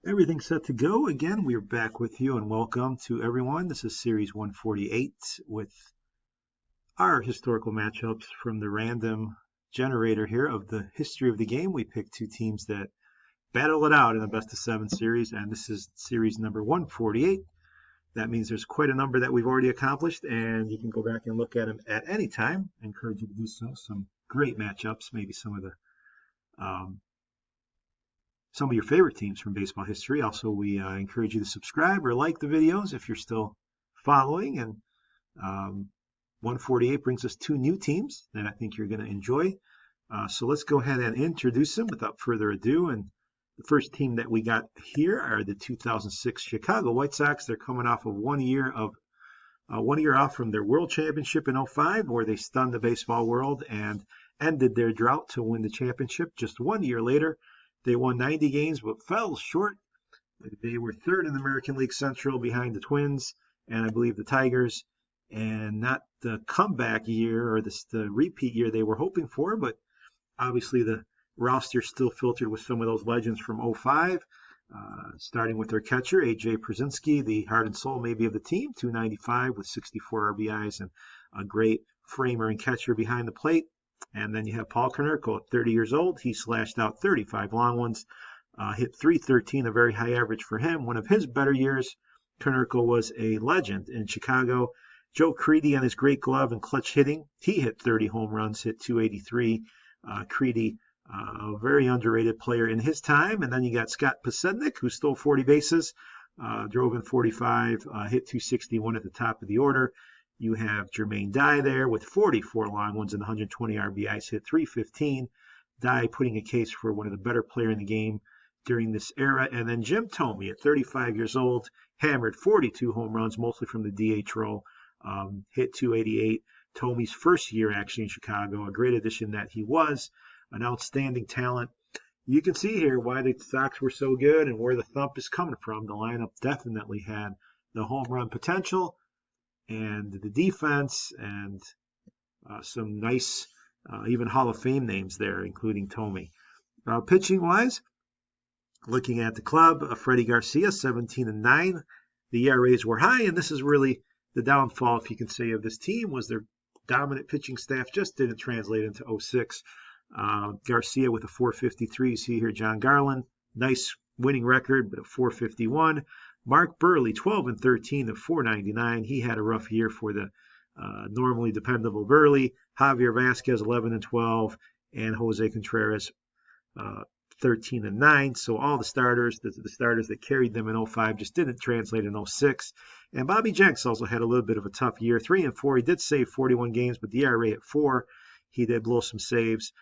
Everything's set to go. Again, we're back with you and welcome to everyone. This is Series 148 with our historical matchups from the random generator here of the history of the game. We picked two teams that battle it out in a best of seven series, and this is series number 148. That means there's quite a number that we've already accomplished, and you can go back and look at them at any time. I encourage you to do so. Some great matchups, maybe some of your favorite teams from baseball history. Also, we encourage you to subscribe or like the videos if you're still following. And 148 brings us two new teams that I think you're going to enjoy. So let's go ahead and introduce them without further ado. And the first team that we got here are the 2006 Chicago White Sox. They're coming off of 1 year off from their World Championship in '05, where they stunned the baseball world and ended their drought to win the championship. Just 1 year later, they won 90 games but fell short. They were third in the American League Central behind the Twins and I believe the Tigers, and not the comeback year or the repeat year they were hoping for, but obviously the roster still filtered with some of those legends from '05, starting with their catcher, A.J. Pierzynski, the heart and soul maybe of the team, 295 with 64 RBIs and a great framer and catcher behind the plate. And then you have Paul Konerko at 30 years old. He slashed out 35 long ones, hit .313, a very high average for him. One of his better years. Konerko was a legend in Chicago. Joe Crede on his great glove and clutch hitting. He hit 30 home runs, hit .283. Crede, a very underrated player in his time. And then you got Scott Podsednik, who stole 40 bases, drove in 45, hit .261 at the top of the order. You have Jermaine Dye there with 44 long ones and 120 RBIs, hit .315. Dye putting a case for one of the better players in the game during this era. And then Jim Thome at 35 years old, hammered 42 home runs, mostly from the DH role, hit .288. Thome's first year actually in Chicago, a great addition that he was, an outstanding talent. You can see here why the Sox were so good and where the thump is coming from. The lineup definitely had the home run potential and the defense and some nice even Hall of Fame names there, including Thome. Pitching-wise, looking at the club, Freddie Garcia, 17-9. The ERAs were high, and this is really the downfall, if you can say, of this team, was their dominant pitching staff just didn't translate into '06. Garcia with a .453. You see here John Garland, nice winning record, but a .451. Mark Burley, 12-13 of .499. He had a rough year for the normally dependable Burley. Javier Vasquez, 11-12, and Jose Contreras, 13-9. So all the starters that carried them in '05 just didn't translate in '06. And Bobby Jenks also had a little bit of a tough year, 3-4. He did save 41 games, but the ERA at 4. He did blow some saves.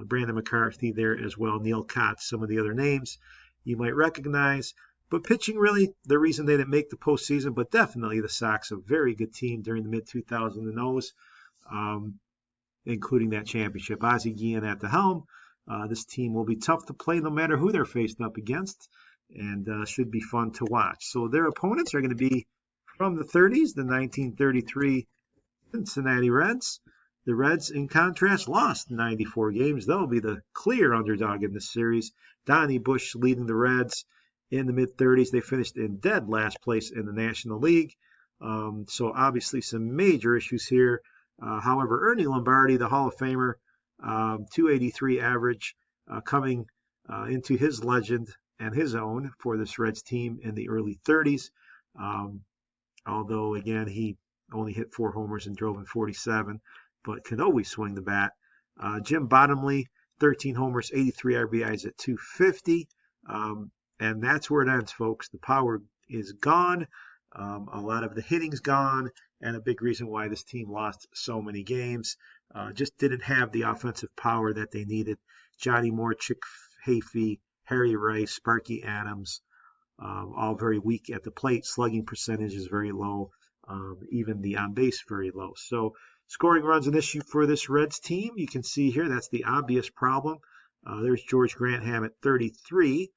Brandon McCarthy there as well. Neil Kotz, some of the other names you might recognize. But pitching, really, the reason they didn't make the postseason, but definitely the Sox, a very good team during the mid-2000s, including that championship. Ozzie Guillen at the helm. This team will be tough to play no matter who they're faced up against, and should be fun to watch. So their opponents are going to be from the 30s, the 1933 Cincinnati Reds. The Reds, in contrast, lost 94 games. They'll be the clear underdog in this series. Donnie Bush leading the Reds in the mid-30s. They finished in dead last place in the National League. So obviously some major issues here. However, Ernie Lombardi, the Hall of Famer, .283 average, coming into his legend and his own for this Reds team in the early 30s. Although, again, he only hit 4 homers and drove in 47, but can always swing the bat. Jim Bottomley, 13 homers, 83 RBIs at .250. And that's where it ends, folks. The power is gone. A lot of the hitting's gone, and a big reason why this team lost so many games. Just didn't have the offensive power that they needed. Johnny Moore, Chick Hafey, Harry Rice, Sparky Adams, all very weak at the plate. Slugging percentage is very low. Even the on-base very low. So scoring runs an issue for this Reds team. You can see here that's the obvious problem. There's George Grantham at 33.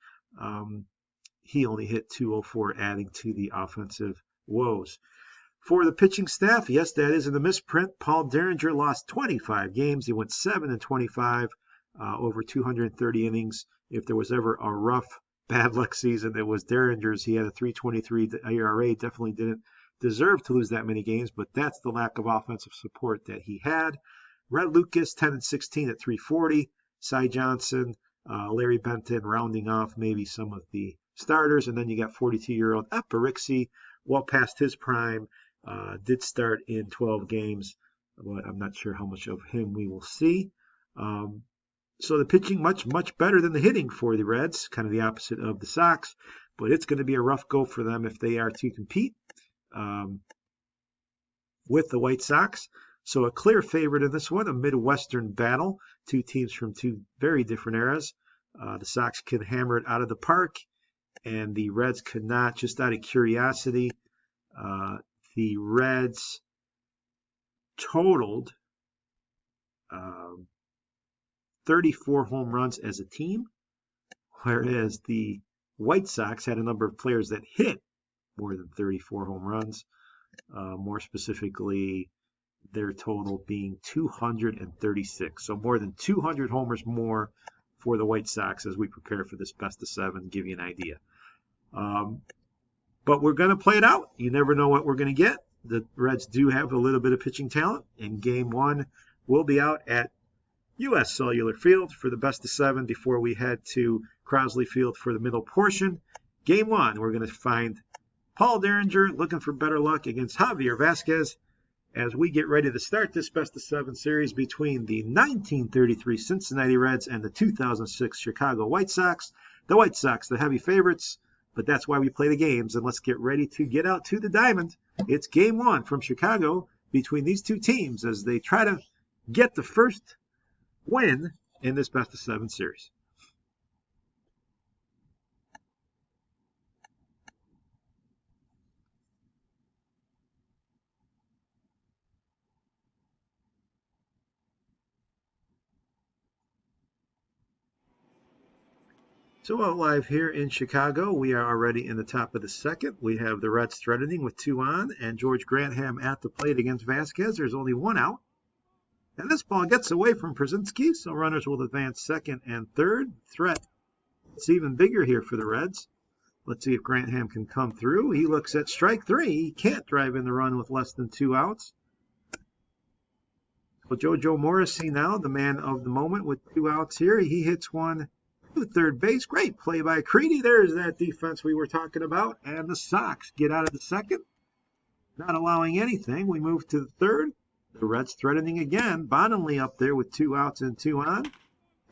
He only hit .204, adding to the offensive woes. For the pitching staff, yes, that is in the misprint. Paul Derringer lost 25 games. He went 7-25 over 230 innings. If there was ever a rough bad luck season. It was Derringer's. He had a 3.23 ERA. Definitely didn't deserve to lose that many games, but that's the lack of offensive support that he had. Red Lucas, 10-16 at 340. Cy Johnson, Larry Benton rounding off maybe some of the starters. And then you got 42-year-old Eparixi, well past his prime, did start in 12 games, but I'm not sure how much of him we will see. So the pitching much better than the hitting for the Reds, kind of the opposite of the Sox, but it's going to be a rough go for them if they are to compete with the White Sox. So a clear favorite in this one, a Midwestern battle, two teams from two very different eras. The Sox can hammer it out of the park, and the Reds could not. Just out of curiosity, the Reds totaled 34 home runs as a team, whereas the White Sox had a number of players that hit more than 34 home runs. More specifically, their total being 236. So more than 200 homers more for the White Sox as we prepare for this best of 7, give you an idea. But we're going to play it out. You never know what we're going to get. The Reds do have a little bit of pitching talent, and Game 1 will be out at U.S. Cellular Field for the best of 7 before we head to Crosley Field for the middle portion. Game 1, we're going to find Paul Derringer looking for better luck against Javier Vasquez as we get ready to start this best of 7 series between the 1933 Cincinnati Reds and the 2006 Chicago White Sox. The White Sox, the heavy favorites, but that's why we play the games. And let's get ready to get out to the diamond. It's Game 1 from Chicago between these two teams as they try to get the first win in this best of 7 series. So live here in Chicago, we are already in the top of the second. We have the Reds threatening with 2 on, and George Grantham at the plate against Vasquez. There's only 1 out. And this ball gets away from Przinski, so runners will advance second and third. Threat, it's even bigger here for the Reds. Let's see if Grantham can come through. He looks at strike 3. He can't drive in the run with less than 2 outs. So JoJo Morrissey now, the man of the moment with 2 outs here. He hits one to third base. Great play by Creedy. There's that defense we were talking about. And the Sox get out of the second, not allowing anything. We move to the third. The Reds threatening again. Bottomley up there with 2 outs and 2 on.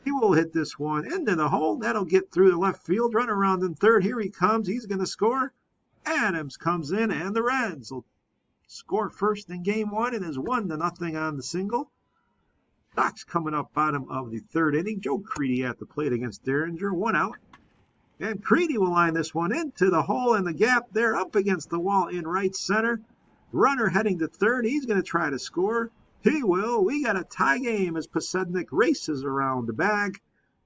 He will hit this one into the hole. That'll get through the left field. Run around in third. Here he comes. He's going to score. Adams comes in, and the Reds will score first in Game 1. It is 1-0 on the single. Sox coming up bottom of the third inning. Joe Creedy at the plate against Derringer. 1 out. And Creedy will line this one into the hole in the gap there up against the wall in right center. Runner heading to third. He's going to try to score. He will. We got a tie game as Posednik races around the bag.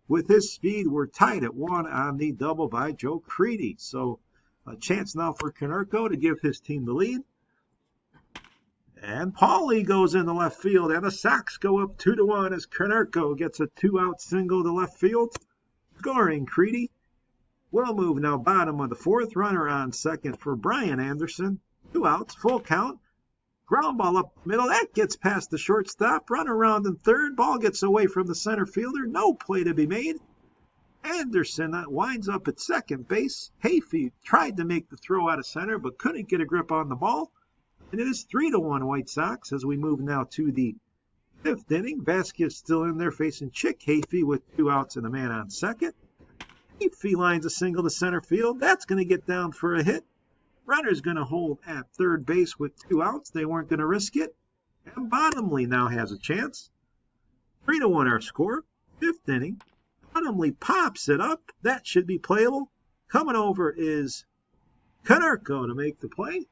With his speed, we're tied at 1 on the double by Joe Creedy. So a chance now for Konerko to give his team the lead. And Paulie goes in the left field, and the Sox go up 2-1 as Konerko gets a 2-out single to left field. Scoring Creedy. We'll move now bottom of the fourth. Runner on second for Brian Anderson. 2 outs, full count. Ground ball up the middle. That gets past the shortstop. Run around in third. Ball gets away from the center fielder. No play to be made. Anderson winds up at second base. Hayfie tried to make the throw out of center, but couldn't get a grip on the ball. And it is 3-1 White Sox as we move now to the 5th inning. Vasquez still in there facing Chick Hayfie with 2 outs and a man on second. Hayfie lines a single to center field. That's going to get down for a hit. Runner's going to hold at third base with 2 outs. They weren't going to risk it. And Bottomley now has a chance. 3-1 our score. 5th inning. Bottomley pops it up. That should be playable. Coming over is Konerko to make the play.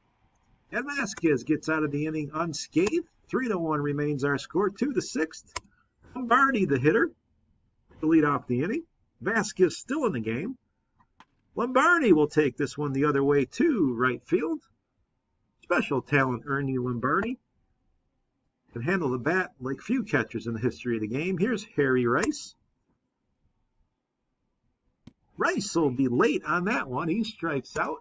And Vasquez gets out of the inning unscathed. 3-1 remains our score. 2 to 6th. Lombardi, the hitter, to lead off the inning. Vasquez still in the game. Lombardi will take this one the other way to right field. Special talent Ernie Lombardi. Can handle the bat like few catchers in the history of the game. Here's Harry Rice. Rice will be late on that one. He strikes out.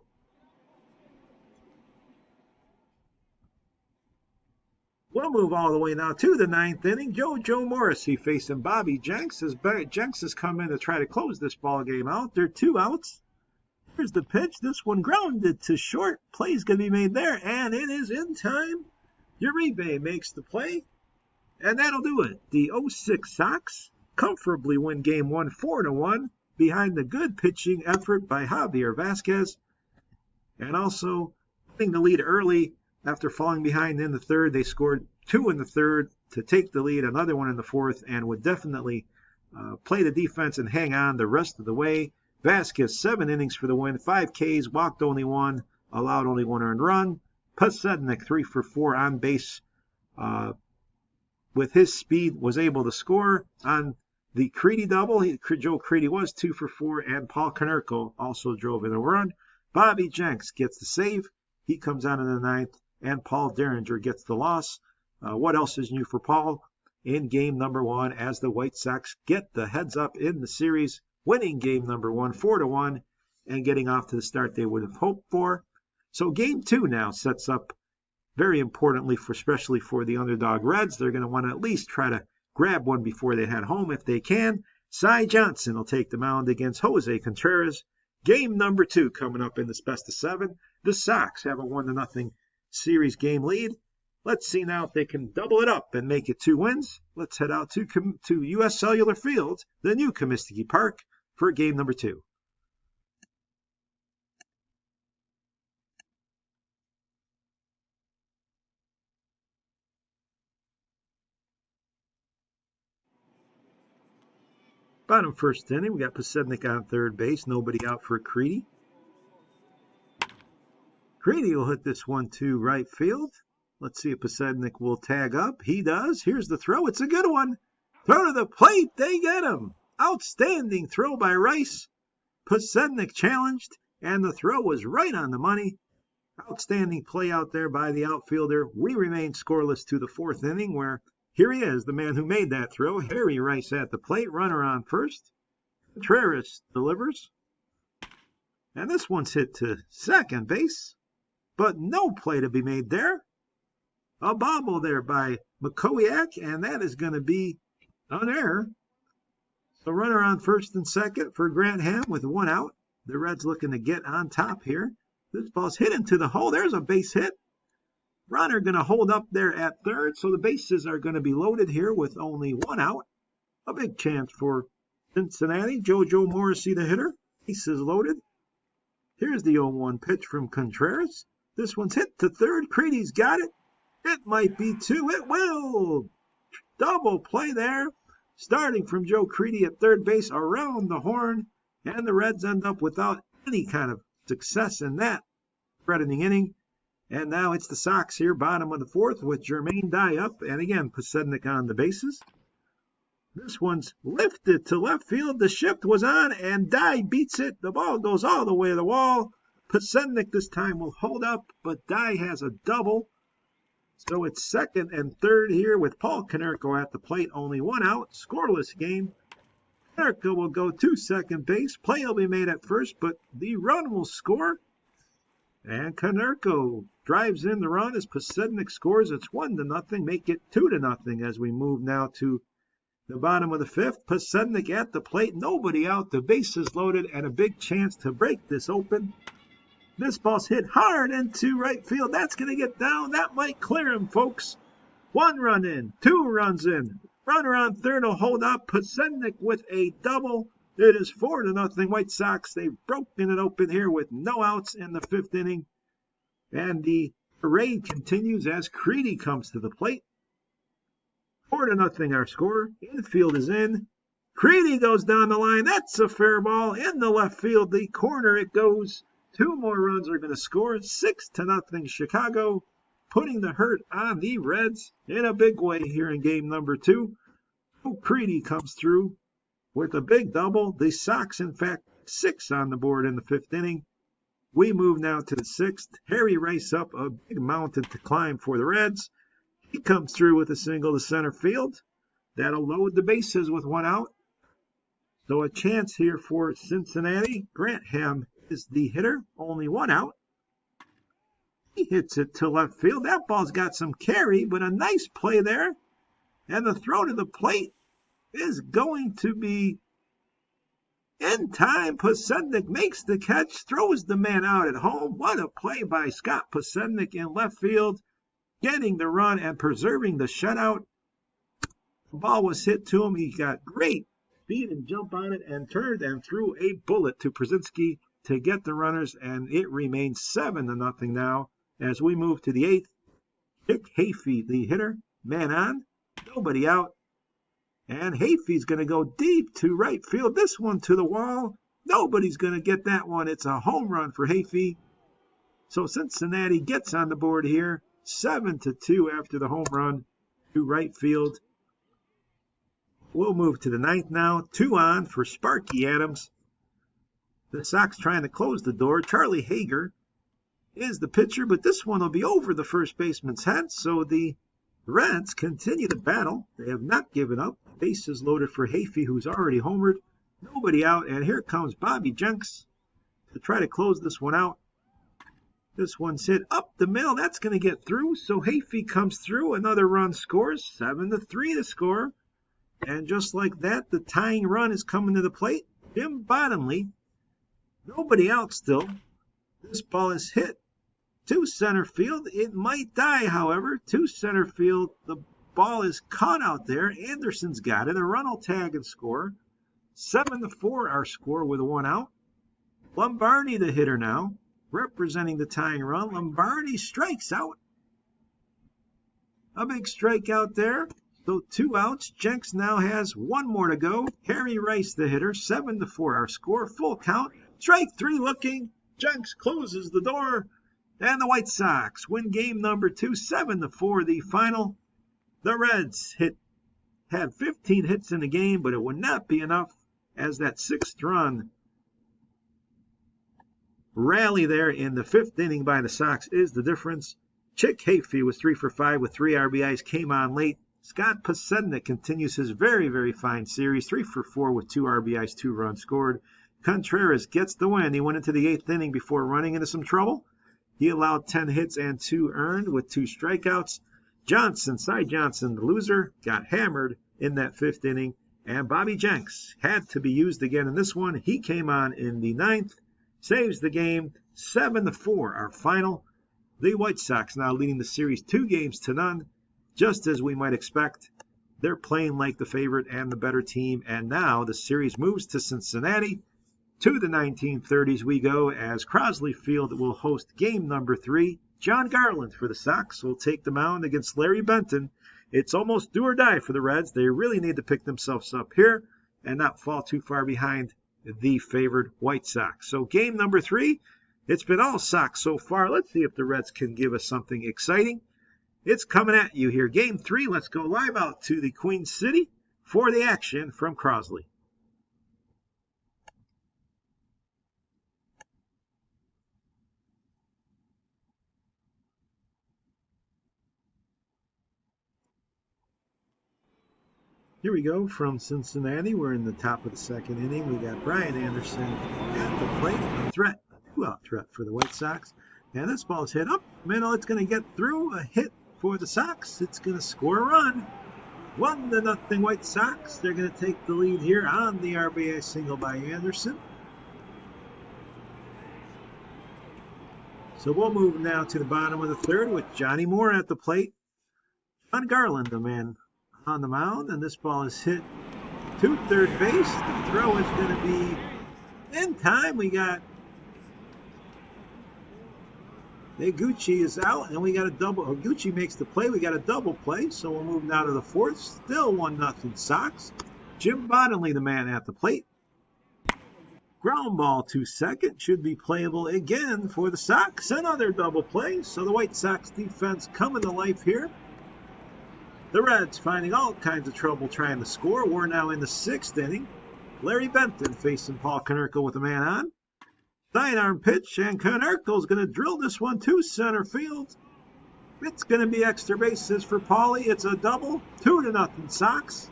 We'll move all the way now to the ninth inning. Joe Morrissey facing Bobby Jenks as Jenks has come in to try to close this ball game out. There are 2 outs. Here's the pitch. This one grounded to short. Play's going to be made there, and it is in time. Uribe makes the play, and that'll do it. The 06 Sox comfortably win Game 1 4-1 behind the good pitching effort by Javier Vasquez, and also getting the lead early. After falling behind in the third, they scored 2 in the third to take the lead, another one in the fourth, and would definitely play the defense and hang on the rest of the way. Vasquez, 7 innings for the win, 5 Ks, walked only 1, allowed only 1 earned run. Pasednik, 3 for 4 on base. With his speed, was able to score on the Creedy double. Joe Creedy was 2 for 4, and Paul Konerko also drove in a run. Bobby Jenks gets the save. He comes out in the ninth, and Paul Derringer gets the loss. What else is new for Paul in game number 1 as the White Sox get the heads up in the series, winning game number 1 4-1 and getting off to the start they would have hoped for. So game 2 now sets up very importantly, especially for the underdog Reds. They're going to want to at least try to grab one before they head home if they can. Cy Johnson will take the mound against Jose Contreras. Game number 2 coming up in this best of 7. The Sox have a 1-0 series game lead. Let's see now if they can double it up and make it 2 wins. Let's head out to U.S. Cellular Field, the new Comiskey Park, for game number 2. Bottom first inning, we got Pasednik on third base, nobody out for Creedy. Creedy will hit this one to right field. Let's see if Pasednik will tag up. He does. Here's the throw. It's a good one. Throw to the plate. They get him. Outstanding throw by Rice. Pasednik challenged, and the throw was right on the money. Outstanding play out there by the outfielder. We remain scoreless to the 4th inning, where here he is, the man who made that throw. Harry Rice at the plate. Runner on first. Contreras delivers. And this one's hit to second base, but no play to be made there. A bobble there by Makowiak, and that is going to be an error. So runner on first and second for Grantham with 1 out. The Reds looking to get on top here. This ball's hit into the hole. There's a base hit. Runner going to hold up there at third, so the bases are going to be loaded here with only 1 out. A big chance for Cincinnati. Joe Morrissey, the hitter. Bases loaded. Here's the 0-1 pitch from Contreras. This one's hit to third. Creedy's got it. It might be 2. It will. Double play there. Starting from Joe Creedy at third base around the horn. And the Reds end up without any kind of success in that threatening inning. And now it's the Sox here, bottom of the 4th, with Jermaine Dye up. And again, Pasednik on the bases. This one's lifted to left field. The shift was on, and Dye beats it. The ball goes all the way to the wall. Pasednik this time will hold up, but Dye has a double. So it's second and third here with Paul Konerko at the plate. Only 1 out. Scoreless game. Konerko will go to second base. Play will be made at first, but the run will score. And Konerko drives in the run as Pasednik scores. It's 1-0. Make it 2-0 as we move now to the bottom of the 5th. Pasednik at the plate. Nobody out. The bases loaded and a big chance to break this open. This ball's hit hard into right field. That's going to get down. That might clear him, folks. 1 run in. 2 runs in. Runner on third will hold up. Pasednik with a double. It is 4-0 White Sox. They've broken it open here with no outs in the 5th inning. And the parade continues as Creedy comes to the plate. 4-0 our score. Infield is in. Creedy goes down the line. That's a fair ball. In the left field, the corner it goes. 2 more runs are going to score. 6-0 Chicago, putting the hurt on the Reds in a big way here in game number 2. Creedy comes through with a big double. The Sox, in fact, 6 on the board in the 5th inning. We move now to the 6th. Harry Rice up a big mountain to climb for the Reds. He comes through with a single to center field. That'll load the bases with 1 out. So a chance here for Cincinnati. Grantham is the hitter. Only one out. He hits it to left field. That ball's got some carry, but a nice play there. And the throw to the plate is going to be in time. Posednik makes the catch, throws the man out at home. What a play by Scott Posednik in left field, getting the run and preserving the shutout. The ball was hit to him. He got great speed and jump on it and turned and threw a bullet to Przinski to get the runners, and it remains 7-0 now as we move to the 8th. Dick Hafey, the hitter, man on, nobody out. And Hafey's going to go deep to right field. This one to the wall. Nobody's going to get that one. It's a home run for Hafey. So Cincinnati gets on the board here, 7-2 after the home run to right field. We'll move to the 9th now. 2 on for Sparky Adams. The Sox trying to close the door. Charlie Hager is the pitcher, but this one will be over the first baseman's head. So the Reds continue to battle. They have not given up. Bases loaded for Hafey, who's already homered. Nobody out, and here comes Bobby Jenks to try to close this one out. This one's hit up the middle. That's going to get through. So Hafey comes through. Another run scores. 7-3 to score. And just like that, the tying run is coming to the plate. Jim Bottomley. Nobody out still. This ball is hit to center field. It might die, however. To center field. The ball is caught out there. Anderson's got it. A run will tag and score. 7-4 our score with 1 out. Lombardi the hitter now, representing the tying run. Lombardi strikes out. A big strikeout there. So 2 outs. Jenks now has 1 more to go. Harry Rice the hitter. 7-4 our score. Full count. Strike 3 looking. Jenks closes the door. And the White Sox win game number 2. 7-4 the final. The Reds had 15 hits in the game, but it would not be enough as that 6th run rally there in the 5th inning by the Sox is the difference. Chick Hafey was 3 for 5 with 3 RBIs, came on late. Scott Posednik continues his very, very fine series, 3 for 4 with 2 RBIs, 2 runs scored. Contreras gets the win. He went into the 8th inning before running into some trouble. He allowed 10 hits and 2 earned with 2 strikeouts. Cy Johnson, the loser, got hammered in that 5th inning. And Bobby Jenks had to be used again in this one. He came on in the 9th, saves the game, 7-4 our final. The White Sox now leading the series 2-0, just as we might expect. They're playing like the favorite and the better team, and now the series moves to Cincinnati. To the 1930s we go as Crosley Field will host game number 3. John Garland for the Sox will take the mound against Larry Benton. It's almost do or die for the Reds. They really need to pick themselves up here and not fall too far behind the favored White Sox. So game number 3, it's been all Sox so far. Let's see if the Reds can give us something exciting. It's coming at you here. Game 3, let's go live out to the Queen City for the action from Crosley. Here we go from Cincinnati. We're in the top of the 2nd inning. We got Brian Anderson at the plate. A threat, a 2-out threat for the White Sox. And this ball's hit up middle. It's going to get through. A hit for the Sox. It's going to score a run. 1-0 White Sox. They're going to take the lead here on the RBI single by Anderson. So we'll move now to the bottom of the 3rd with Johnny Moore at the plate. John Garland, the man on the mound, and this ball is hit to 3rd base. The throw is going to be in time. We got Higuchi is out, and we got a double. Higuchi makes the play. We got a double play, so we'll move now to the 4th. Still 1-0 Sox. Jim Bottomley, the man at the plate. Ground ball to 2nd. Should be playable again for the Sox. Another double play. So the White Sox defense coming to life here. The Reds finding all kinds of trouble trying to score. We're now in the 6th inning. Larry Benton facing Paul Konerko with a man on. Sidearm pitch, and Konerko's going to drill this one to center field. It's going to be extra bases for Paulie. It's a double. 2-0 Sox.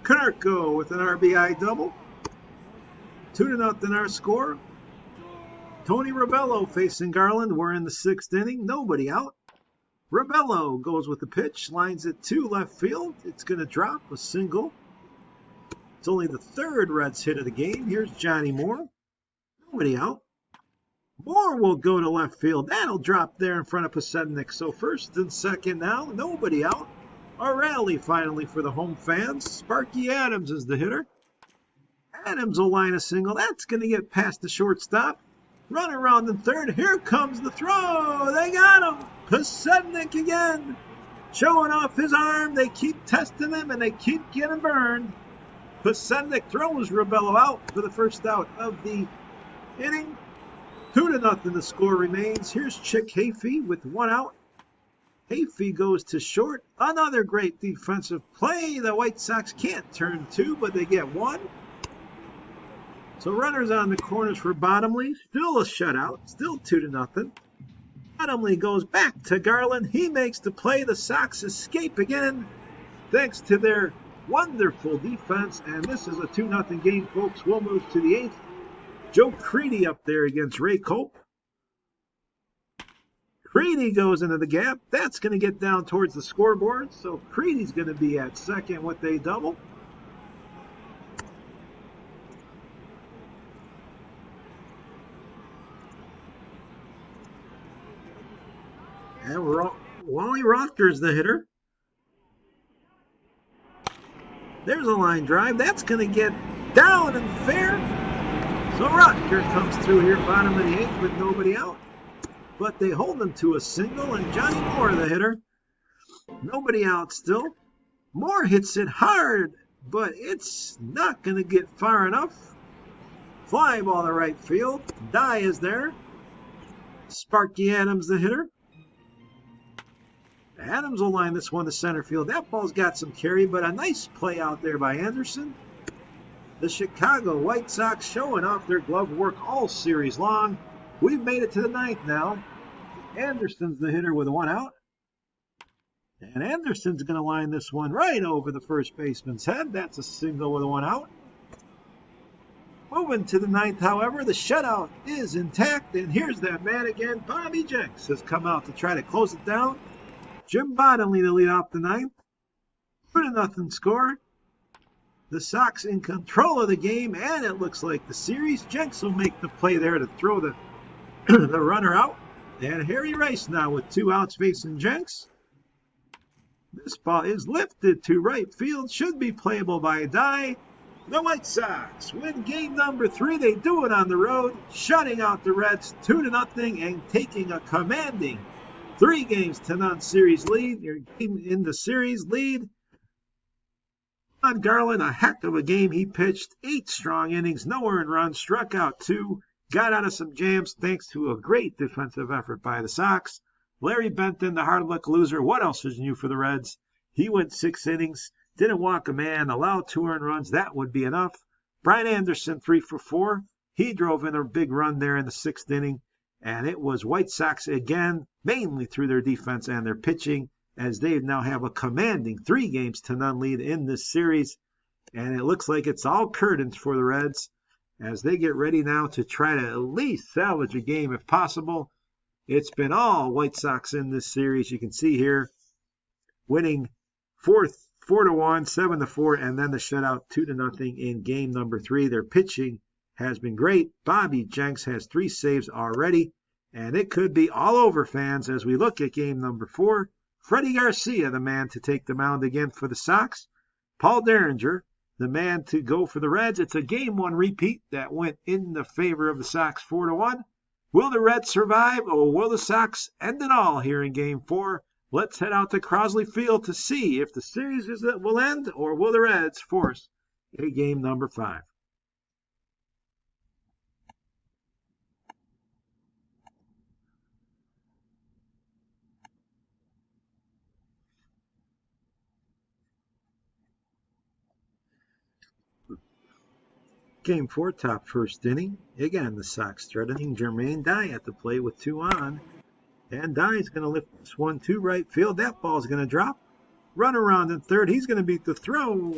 Canarco with an RBI double. 2-0 our score. Tony Rebello facing Garland. We're in the 6th inning. Nobody out. Rebello goes with the pitch. Lines it to left field. It's going to drop a single. It's only the 3rd Reds hit of the game. Here's Johnny Moore. Nobody out. Moore will go to left field. That'll drop there in front of Pasednik. So 1st and 2nd now. Nobody out. A rally finally for the home fans. Sparky Adams is the hitter. Adams will line a single. That's going to get past the shortstop. Run around in 3rd. Here comes the throw. They got him. Pasednik again. Showing off his arm. They keep testing him and they keep getting burned. Pasednik throws Rebello out for the 1st out of the inning. 2-0 the score remains. Here's Chick Hafey with 1 out. Hafey goes to short. Another great defensive play. The White Sox can't turn 2, but they get 1. So runners on the corners for Bottomley. Still a shutout. Still 2-0. Bottomley goes back to Garland. He makes the play. The Sox escape again thanks to their wonderful defense. And this is a 2-0 game, folks. We'll move to the 8th. Joe Creedy up there against Ray Cope. Creedy goes into the gap. That's going to get down towards the scoreboard. So Creedy's going to be at second with a double. And Wally Rocker's the hitter. There's a line drive. That's going to get down and fair. So Rocker comes through here, bottom of the 8th with nobody out. But they hold him to a single, and Johnny Moore, the hitter. Nobody out still. Moore hits it hard, but it's not going to get far enough. Fly ball to right field. Dye is there. Sparky Adams, the hitter. Adams will line this one to center field. That ball's got some carry, but a nice play out there by Anderson. The Chicago White Sox showing off their glove work all series long. We've made it to the 9th now. Anderson's the hitter with 1 out. And Anderson's going to line this one right over the first baseman's head. That's a single with 1 out. Moving to the 9th, however, the shutout is intact. And here's that man again. Bobby Jenks has come out to try to close it down. Jim Bottomley to lead off the 9th. 2-0 score. The Sox in control of the game, and it looks like the series. Jenks will make the play there to throw the the runner out. And Harry Rice now with 2 outs facing Jenks. This ball is lifted to right field. Should be playable by Dye. The White Sox win game number 3. They do it on the road, shutting out the Reds 2-0 and taking a commanding 3-0 series lead. Your game in the series lead. John Garland, a heck of a game he pitched. 8 strong innings, no earned runs, struck out 2. Got out of some jams thanks to a great defensive effort by the Sox. Larry Benton, the hard luck loser. What else is new for the Reds? He went 6 innings, didn't walk a man, allowed 2 earned runs. That would be enough. Brian Anderson, 3 for 4. He drove in a big run there in the 6th inning. And it was White Sox again, mainly through their defense and their pitching, as they now have a commanding 3-0 lead in this series. And it looks like it's all curtains for the Reds as they get ready now to try to at least salvage a game if possible. It's been all White Sox in this series. You can see here, winning 4-1, 7-4, and then the shutout 2-0 in game number 3. Their pitching has been great. Bobby Jenks has 3 saves already, and it could be all over, fans, as we look at game number 4. Freddie Garcia, the man to take the mound again for the Sox. Paul Derringer, the man to go for the Reds. It's a game 1 repeat that went in the favor of the Sox 4-1. Will the Reds survive, or will the Sox end it all here in game 4? Let's head out to Crosley Field to see if the series will end, or will the Reds force a game number 5. Game 4, top first inning. Again, the Sox threatening. Jermaine Dye at the plate with 2 on. And Dye's going to lift this one to right field. That ball's going to drop. Run around in 3rd. He's going to beat the throw.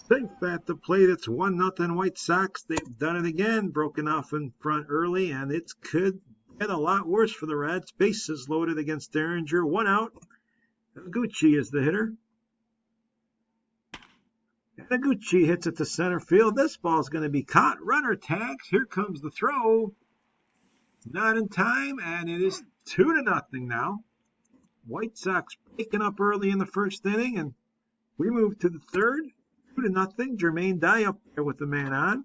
Safe at the plate. It's 1-0 White Sox. They've done it again. Broken off in front early, and it could get a lot worse for the Reds. Bases loaded against Derringer. 1 out. Gucci is the hitter. Gucci hits it to center field. This ball's going to be caught. Runner tags. Here comes the throw. Not in time, and it is 2-0 now. White Sox breaking up early in the first inning, and we move to the third. 2-0. Jermaine Dye up there with the man on.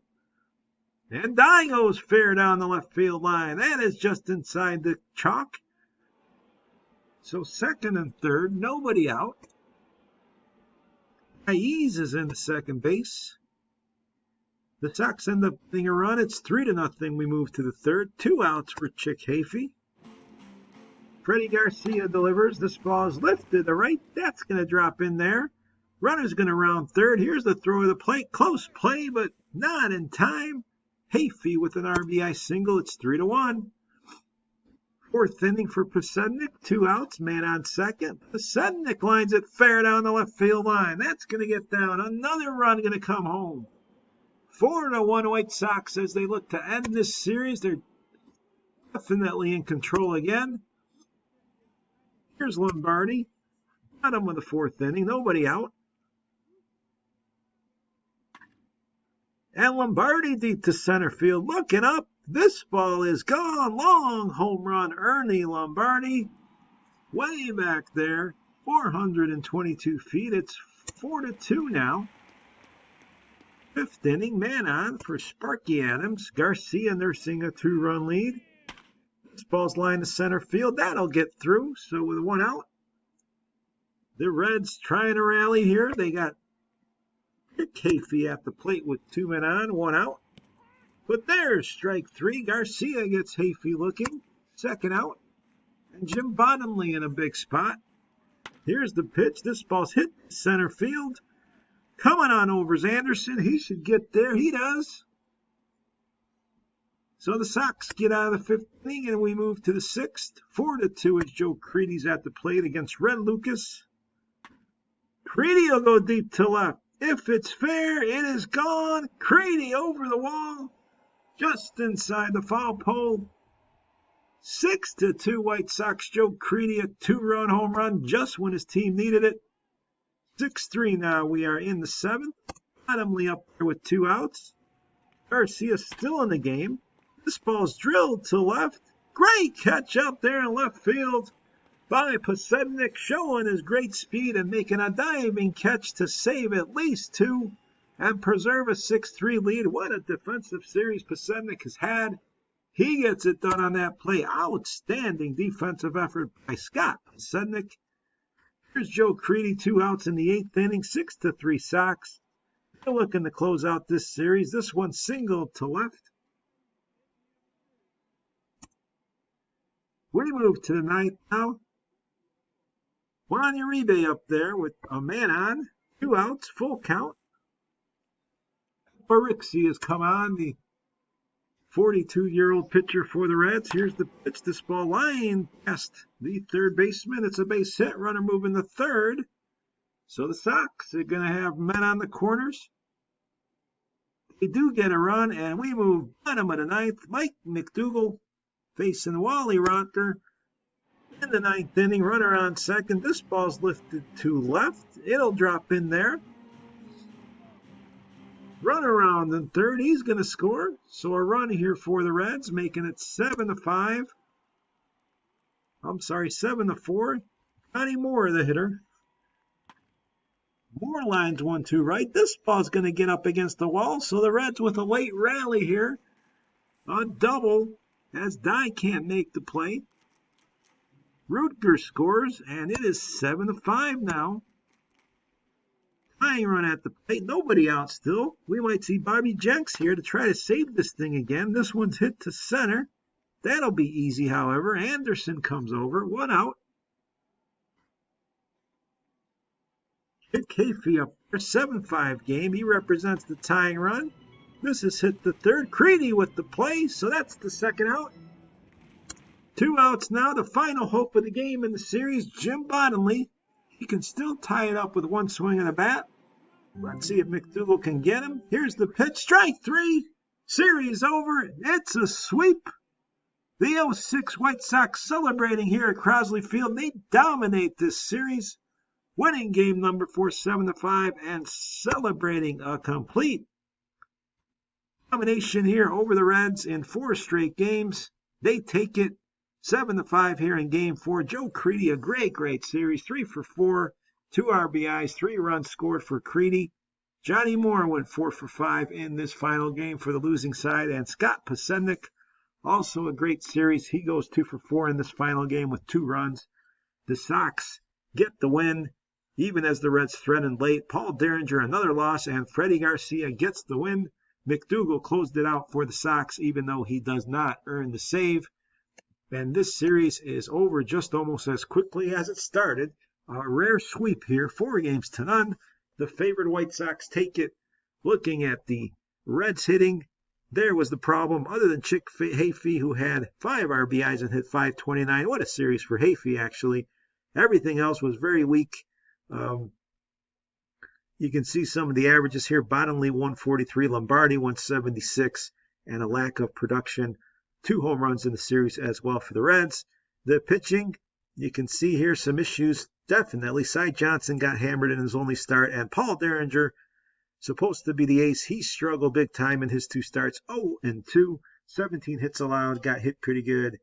And Dye goes fair down the left field line. That is just inside the chalk. So second and third, nobody out. Hayes is in the second base. The Sox end up getting a run. It's 3-0. We move to the third. 2 outs for Chick Hafey. Freddie Garcia delivers. This ball is lifted to right. That's going to drop in there. Runner's going to round third. Here's the throw of the plate. Close play, but not in time. Hafey with an RBI single. It's 3-1. Fourth inning for Pasednik. 2 outs. Man on second. Pasednik lines it fair down the left field line. That's going to get down. Another run going to come home. 4-1 White Sox as they look to end this series. They're definitely in control again. Here's Lombardi. Bottom of the fourth inning. Nobody out. And Lombardi deep to center field. Looking up. This ball is gone. Long home run. Ernie Lombardi. Way back there. 422 feet. It's 4-2 now. Fifth inning. Man on for Sparky Adams. Garcia nursing a 2-run lead. This ball's lined to center field. That'll get through. So with 1 out. The Reds trying to rally here. They got Hafey at the plate with 2 men on, 1 out. But there's strike 3. Garcia gets Hafey looking. Second out. And Jim Bottomley in a big spot. Here's the pitch. This ball's hit center field. Coming on over is Anderson. He should get there. He does. So the Sox get out of the fifth inning and we move to the sixth. 4-2 as Joe Creedy's at the plate against Red Lucas. Creedy will go deep to left. If it's fair, it is gone. Creedy over the wall. Just inside the foul pole. 6-2 White Sox. Joe Creedy, a 2-run home run just when his team needed it. 6-3 now. We are in the seventh. Bottomley up there with 2 outs. Garcia still in the game. This ball's drilled to left. Great catch up there in left field by Pasednik, showing his great speed and making a diving catch to save at least 2 and preserve a 6-3 lead. What a defensive series Pasednik has had. He gets it done on that play. Outstanding defensive effort by Scott Pasednik. Here's Joe Creedy, 2 outs in the 8th inning, 6-3 Sox. They're looking to close out this series. This one single to left. We move to the 9th now. Juan Uribe up there with a man on, 2 outs, full count. Barixi has come on, the 42-year-old pitcher for the Reds. Here's the pitch. This ball line past the third baseman. It's a base hit. Runner moving to third. So the Sox are going to have men on the corners. They do get a run, and we move bottom of the 9th. Mike McDougal facing Wally Rocker. In the 9th inning, runner on second. This ball's lifted to left. It'll drop in there. Run around in third. He's going to score. So a run here for the Reds, making it 7-5. I'm sorry, 7-4. Johnny Moore, the hitter. Moore lines 1-2 right. This ball's going to get up against the wall. So the Reds with a late rally here. A double as Dye can't make the play. Rutger scores, and it is 7-5 now. Tying run at the plate. Nobody out still. We might see Bobby Jenks here to try to save this thing again. This one's hit to center. That'll be easy, however. Anderson comes over. 1 out. Hit Hafey up there. 7-5 game. He represents the tying run. This is hit the third. Creedy with the play, so that's the second out. 2 outs now. The final hope of the game in the series, Jim Bottomley. He can still tie it up with 1 swing of the bat. Let's see if McDougal can get him. Here's the pitch. Strike three. Series over. It's a sweep. The 06 White Sox celebrating here at Crosley Field. They dominate this series, winning game number 4, 7-5, and celebrating a complete domination here over the Reds in 4 straight games. They take it 7-5 here in game 4. Joe Creedy, a great series, 3 for 4, 2 RBIs, 3 runs scored for Creedy. Johnny Moore went 4 for 5 in this final game for the losing side, and Scott Pasednik, also a great series. He goes 2 for 4 in this final game with 2 runs. The Sox get the win, even as the Reds threatened late. Paul Derringer, another loss, and Freddie Garcia gets the win. McDougal closed it out for the Sox, even though he does not earn the save. And this series is over just almost as quickly as it started. A rare sweep here, 4-0. The favored White Sox take it. Looking at the Reds hitting, there was the problem. Other than Chick Hayfie, who had 5 RBIs and hit .529. What a series for Hayfie, actually. Everything else was very weak. You can see some of the averages here. Bottomley 143, Lombardi 176, and a lack of production. 2 home runs in the series as well for the Reds. The pitching, you can see here some issues. Definitely, Cy Johnson got hammered in his only start, and Paul Derringer, supposed to be the ace, he struggled big time in his 2 starts. 0-2, 17 hits allowed, got hit pretty good,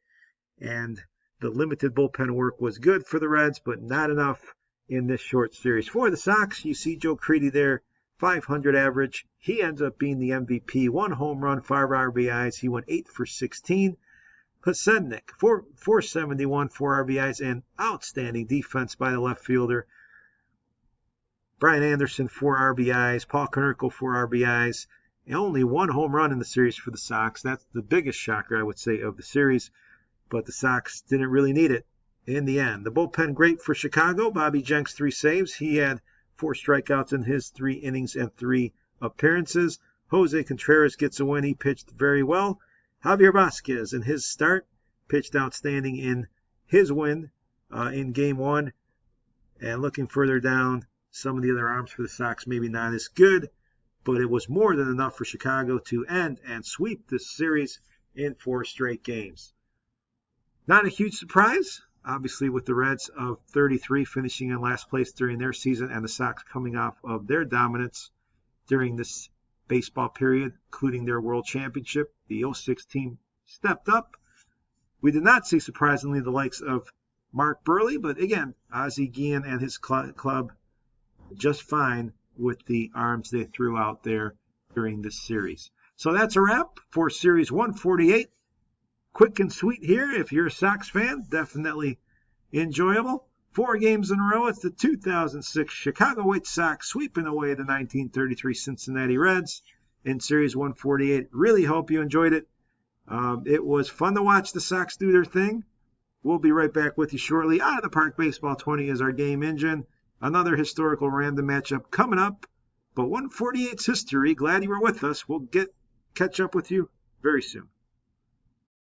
and the limited bullpen work was good for the Reds, but not enough in this short series. For the Sox, you see Joe Creedy there, 500 average. He ends up being the MVP. 1 home run, 5 RBIs. He went 8 for 16. Pasednik, 471, 4 RBIs, and outstanding defense by the left fielder. Brian Anderson, 4 RBIs. Paul Konerko, 4 RBIs. And only 1 home run in the series for the Sox. That's the biggest shocker, I would say, of the series. But the Sox didn't really need it in the end. The bullpen great for Chicago. Bobby Jenks, 3 saves. He had 4 strikeouts in his 3 innings and 3 appearances. Jose Contreras gets a win. He pitched very well. Javier Vasquez, in his start, pitched outstanding in his win in Game 1. And looking further down, some of the other arms for the Sox maybe not as good, but it was more than enough for Chicago to end and sweep this series in 4 straight games. Not a huge surprise, obviously, with the Reds of 33 finishing in last place during their season, and the Sox coming off of their dominance during this baseball period, including their World Championship. The 06 team stepped up. We did not see, surprisingly, the likes of Mark Burley, but again, Ozzie Guillen and his club just fine with the arms they threw out there during this series. So that's a wrap for Series 148. Quick and sweet here. If you're a Sox fan, definitely enjoyable. 4 games in a row. It's the 2006 Chicago White Sox sweeping away the 1933 Cincinnati Reds in Series 148. Really hope you enjoyed it. It was fun to watch the Sox do their thing. We'll be right back with you shortly. Out of the Park Baseball 20 is our game engine. Another historical random matchup coming up. But 148's history. Glad you were with us. We'll catch up with you very soon.